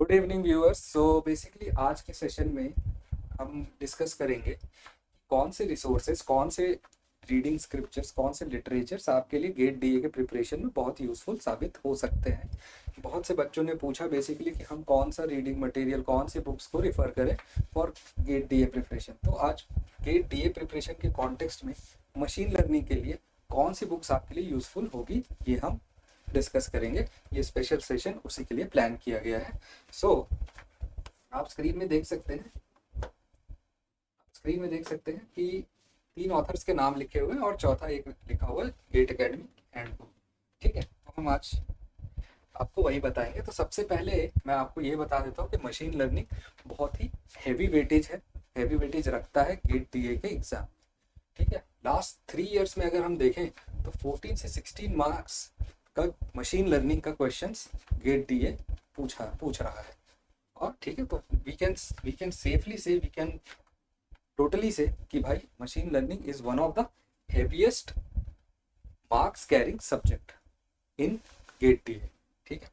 Good evening viewers. So basically आज के session में हम डिस्कस करेंगे कौन से रिसोर्सेज, कौन से रीडिंग स्क्रिप्चर्स, कौन से लिटरेचर्स आपके लिए गेट डीए के प्रिपरेशन में बहुत यूज़फुल साबित हो सकते हैं। बहुत से बच्चों ने पूछा बेसिकली कि हम कौन सा रीडिंग मटेरियल, कौन सी बुक्स को रिफ़र करें फॉर गेट डीए प्रिपरेशन। तो आज गेट डीए प्रिपरेशन के कॉन्टेक्स्ट में मशीन लर्निंग के लिए कौन सी बुक्स आपके लिए यूज़फुल होगी, ये हम डिस्कस करेंगे। ये स्पेशल सेशन उसी के लिए प्लान किया गया है। सो आप स्क्रीन में देख सकते हैं कि तीन ऑथर्स के नाम लिखे हुए हैं और चौथा एक लिखा हुआ है गेट एकेडमी हैंडबुक। ठीक है, तो हम आज आपको वही बताएंगे। तो सबसे पहले मैं आपको ये बता देता हूँ कि मशीन लर्निंग बहुत ही हैवी वेटेज रखता है गेट डीए के एग्जाम। ठीक है, लास्ट 3 इयर्स में अगर हम देखें तो 14 से 16 मार्क्स का मशीन लर्निंग का क्वेश्चंस गेट डीए पूछ रहा है। और ठीक है, तो we can safely say, we can totally say कि भाई machine learning is one of the heaviest marks carrying subject in GATE DA. ठीक है,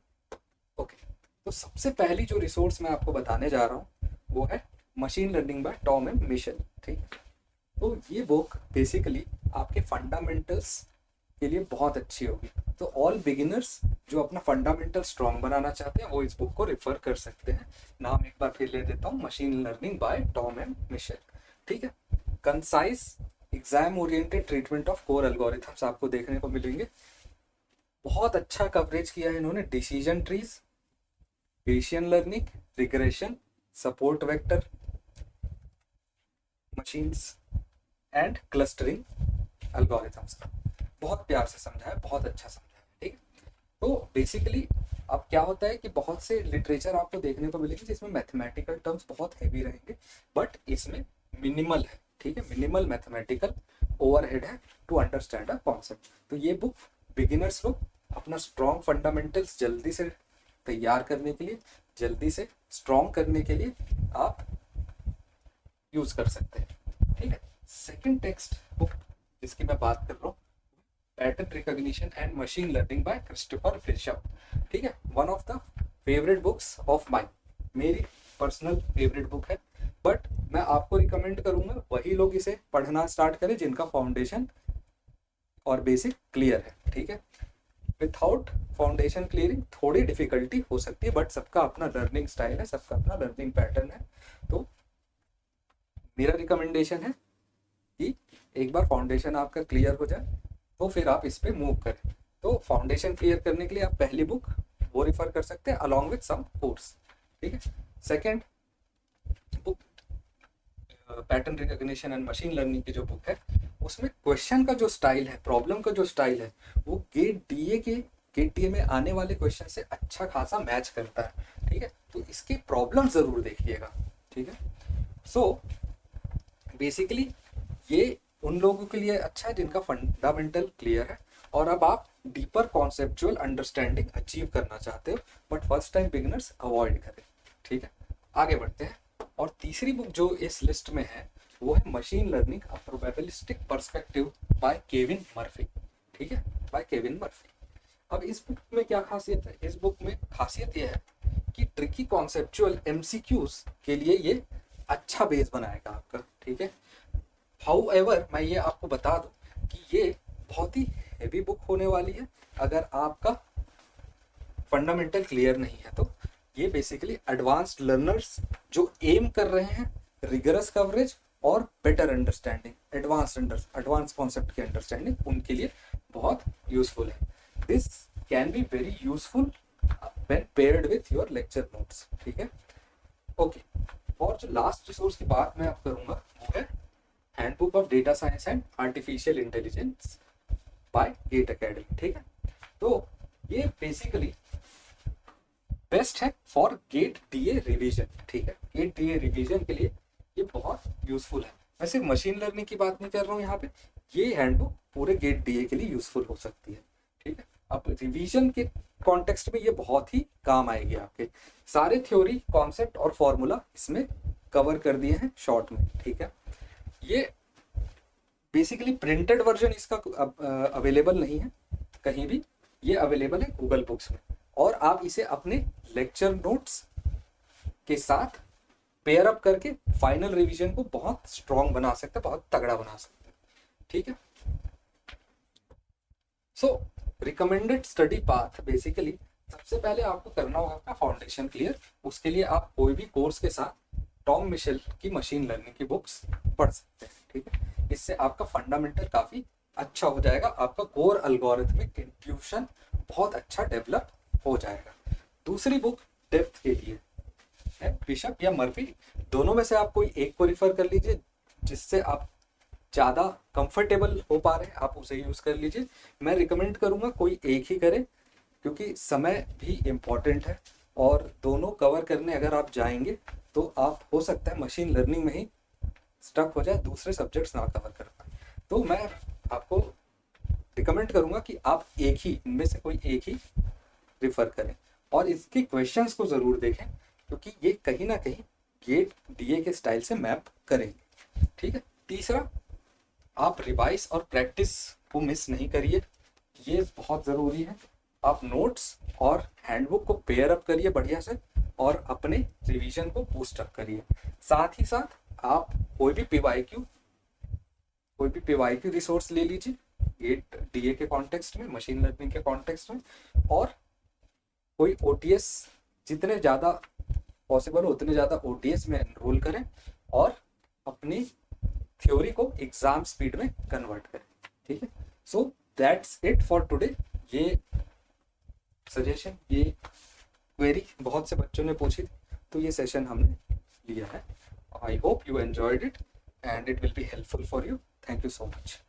ओके। तो सबसे पहली जो रिसोर्स मैं आपको बताने जा रहा हूँ वो है machine learning by Tom and Mitchell. ठीक है, तो ये बुक बेसिकली आपके फंडामेंटल्स के लिए बहुत अच्छी होगी। तो ऑल बिगिनर्स जो अपना फंडामेंटल स्ट्रॉन्ग बनाना चाहते हैं वो इस बुक को रेफर कर सकते हैं। नाम एक बार फिर ले देता हूँ, machine learning by Tom and Mitchell. ठीक है, concise exam oriented treatment of core algorithms आपको देखने को मिलेंगे। बहुत अच्छा कवरेज किया है इन्होंने decision trees, Bayesian learning, regression, support vector machines and clustering algorithms का। बहुत प्यार से समझा है, बहुत अच्छा समझा है। ठीक है, तो बेसिकली अब क्या होता है कि बहुत से लिटरेचर आपको देखने को मिलेंगे जिसमें मैथमेटिकल टर्म्स बहुत हैवी रहेंगे, बट इसमें मिनिमल है। ठीक है, मिनिमल मैथमेटिकल ओवरहेड है टू अंडरस्टैंड अ कॉन्सेप्ट। तो ये बुक बिगिनर्स लोग अपना स्ट्रॉन्ग फंडामेंटल्स जल्दी से तैयार करने के लिए, जल्दी से स्ट्रॉन्ग करने के लिए आप यूज कर सकते हैं। ठीक है, सेकंड टेक्स्ट बुक जिसकी मैं बात कर रहा हूँ, pattern recognition and machine learning bye Christopher bishop. ठीक है, one of the favourite books of mine, मेरी पर्सनल फेवरेट बुक है। बट मैं आपको रिकमेंड करूंगा वही लोग इसे पढ़ना स्टार्ट करें जिनका फाउंडेशन और बेसिक क्लियर है। ठीक है, विथआउट फाउंडेशन क्लियरिंग थोड़ी डिफिकल्टी हो सकती है, बट सबका अपना लर्निंग स्टाइल है, सबका अपना लर्निंग पैटर्न है। तो मेरा रिकमेंडेशन है कि एक बार फाउंडेशन आपका क्लियर हो जाए तो फिर आप इस पे मूव करें। तो फाउंडेशन क्लियर करने के लिए आप पहली बुक वो रिफर कर सकते हैं अलॉन्ग विथ सम कोर्स। ठीक है, second book pattern recognition and machine learning की जो बुक है उसमें क्वेश्चन का जो स्टाइल है, प्रॉब्लम का जो स्टाइल है, वो गेट डीए में आने वाले क्वेश्चन से अच्छा खासा मैच करता है। ठीक है, तो इसकी प्रॉब्लम जरूर देखिएगा। ठीक है, सो बेसिकली ये उन लोगों के लिए अच्छा है जिनका फंडामेंटल क्लियर है और अब आप डीपर कॉन्सेप्चुअल अंडरस्टैंडिंग अचीव करना चाहते हो, but first time beginners avoid करें। ठीक है, आगे बढ़ते हैं। और तीसरी बुक जो इस लिस्ट में है वो है machine learning a probabilistic perspective by Kevin Murphy. ठीक है, बाय केविन मर्फी। अब इस बुक में क्या खासियत है, इस बुक में खासियत यह है कि ट्रिकी कॉन्सेप्चुअल एमसीक्यूज के लिए ये अच्छा बेस बनाएगा आपका। ठीक है, हाउएवर मैं ये आपको बता दूं कि ये बहुत ही हैवी बुक होने वाली है अगर आपका फंडामेंटल क्लियर नहीं है। तो ये बेसिकली एडवांस्ड लर्नर्स जो एम कर रहे हैं रिगरस कवरेज और बेटर अंडरस्टैंडिंग, एडवांस कॉन्सेप्ट की अंडरस्टैंडिंग, उनके लिए बहुत यूजफुल है। This can be very useful when paired with your lecture notes. ठीक है, ओके। और जो लास्ट रिसोर्स की बात मैं अब करूंगा वो है handbook of data science and artificial intelligence by GATE academy. ठीक है, तो ये बेसिकली बेस्ट है फॉर गेट डीए रिवीजन। ठीक है, गेट डीए रिवीजन के लिए ये बहुत यूजफुल है। मैं सिर्फ मशीन लर्निंग की बात नहीं कर रहा हूँ यहाँ पे, ये हैंडबुक पूरे गेट डीए के लिए यूजफुल हो सकती है। ठीक है, अब रिवीजन के कॉन्टेक्स्ट में ये बहुत ही काम आएगी आपके। सारे थ्योरी, कॉन्सेप्ट और फॉर्मूला इसमें कवर कर दिए हैं शॉर्ट में। ठीक है, ये बेसिकली प्रिंटेड वर्जन इसका अवेलेबल नहीं है कहीं भी, ये अवेलेबल है गूगल बुक्स में। और आप इसे अपने लेक्चर नोट्स के साथ पेयर अप करके फाइनल रिवीजन को बहुत स्ट्रॉन्ग बना सकते हैं, बहुत तगड़ा बना सकते हैं। ठीक है। सो रिकमेंडेड स्टडी पाथ बेसिकली सबसे पहले आपको करना होगा आपका फाउंडेशन क्लियर। उसके लिए आप कोई भी कोर्स के साथ टॉम मिशेल की मशीन लर्निंग की बुक्स पढ़ सकते हैं। ठीक है। इससे आपका फंडामेंटल काफी अच्छा हो जाएगा, आपका कोर अल्गोरिथमिक इंट्यूशन बहुत अच्छा डेवलप हो जाएगा। दूसरी बुक डेप्थ के लिए है बिशप या मर्फी, दोनों में से आप कोई एक को रिफर कर लीजिए, जिससे आप ज़्यादा कंफर्टेबल हो पा रहे हैं आप उसे यूज़ कर लीजिए। मैं रिकमेंड करूँगा कोई एक ही करें, क्योंकि समय भी इम्पॉर्टेंट है, और दोनों कवर करने अगर आप जाएंगे तो आप हो सकता है मशीन लर्निंग में ही स्टक हो जाए, दूसरे सब्जेक्ट्स ना कवर कर पाए। तो मैं आपको रिकमेंड करूँगा कि आप एक ही इनमें से कोई एक ही रिफ़र करें, और इसके क्वेश्चंस को ज़रूर देखें, क्योंकि ये कहीं ना कहीं गेट डीए के स्टाइल से मैप करेंगे। ठीक है। तीसरा, आप रिवाइज और प्रैक्टिस को मिस नहीं करिए, ये बहुत ज़रूरी है। आप नोट्स और हैंडबुक को पेयर अप करिए बढ़िया से, और अपने रिवीजन को बूस्ट अप करिए। साथ ही साथ आप कोई भी पीवाईक्यू रिसोर्स ले लीजिए गेट डीए के कॉन्टेक्स्ट में, मशीन लर्निंग के कॉन्टेक्स्ट में, और कोई ओटीएस जितने ज़्यादा पॉसिबल हो उतने ज़्यादा ओटीएस में एनरोल करें, और अपनी थ्योरी को एग्जाम स्पीड में कन्वर्ट करें। ठीक है। So that's it for today. ये सजेशन, ये क्वेरी बहुत से बच्चों ने पूछी थी, तो ये सेशन हमने लिया है। I hope you enjoyed it and it will be helpful for you. Thank you so much.